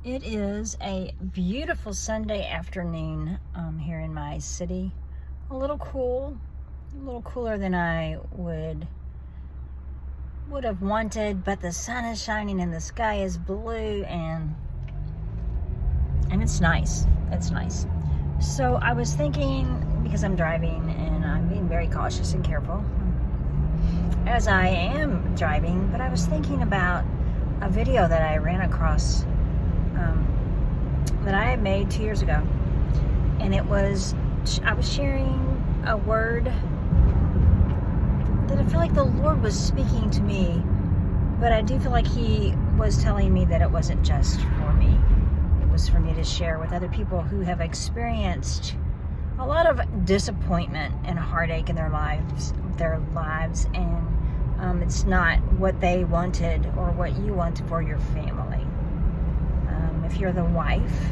It is a beautiful Sunday afternoon here in my city. A little cool, a little cooler than I would have wanted, but the sun is shining and the sky is blue and it's nice. It's nice. So I was thinking, because I'm driving and I'm being very cautious and careful as I am driving, but I was thinking about a video that I ran across that I had made 2 years ago, and I was sharing a word that I feel like the Lord was speaking to me, but I do feel like He was telling me that it wasn't just for me. It was for me to share with other people who have experienced a lot of disappointment and heartache in their lives, and it's not what they wanted or what you want for your family. If you're the wife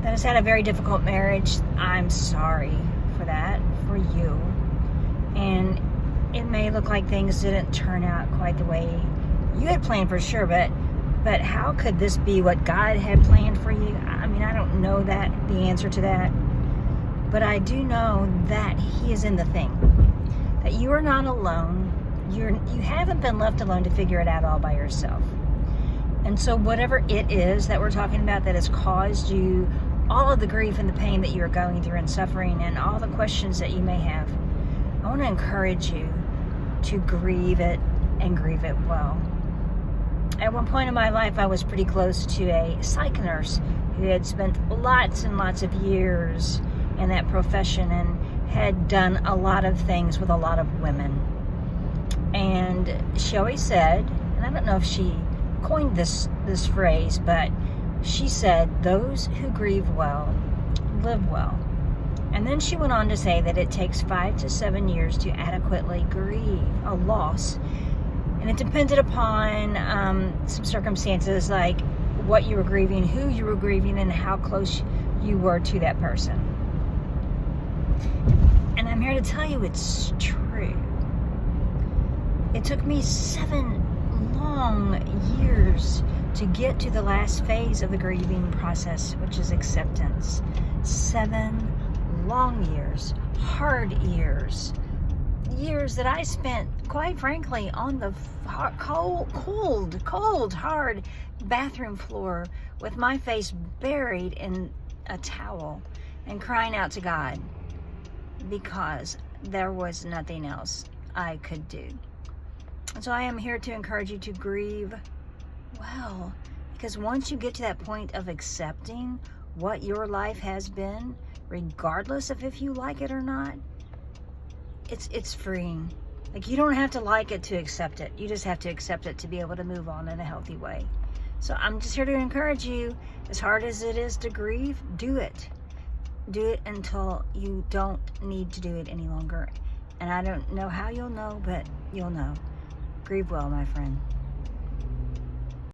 that has had a very difficult marriage, I'm sorry for that, for you. And it may look like things didn't turn out quite the way you had planned, for sure, but how could this be what God had planned for you? I mean, I don't know the answer to that, but I do know that He is in the thing, that you are not alone. You haven't been left alone to figure it out all by yourself. And so whatever it is that we're talking about that has caused you all of the grief and the pain that you're going through and suffering and all the questions that you may have, I want to encourage you to grieve it and grieve it well. At one point in my life, I was pretty close to a psych nurse who had spent lots and lots of years in that profession and had done a lot of things with a lot of women. And she always said, and I don't know if she coined this phrase, but she said, those who grieve well live well. And then she went on to say that it takes 5 to 7 years to adequately grieve a loss, and it depended upon some circumstances, like what you were grieving, who you were grieving, and how close you were to that person. And I'm here to tell you it's true. It took me 7 long years to get to the last phase of the grieving process, which is acceptance. 7 long years, hard years that I spent, quite frankly, on the cold, hard bathroom floor with my face buried in a towel and crying out to God because there was nothing else I could do. So I am here to encourage you to grieve well, because once you get to that point of accepting what your life has been, regardless of if you like it or not, it's freeing. Like, you don't have to like it to accept it. You just have to accept it to be able to move on in a healthy way. So I'm just here to encourage you, as hard as it is to grieve, do it. Do it until you don't need to do it any longer. And I don't know how you'll know, but you'll know. Grieve well, my friend.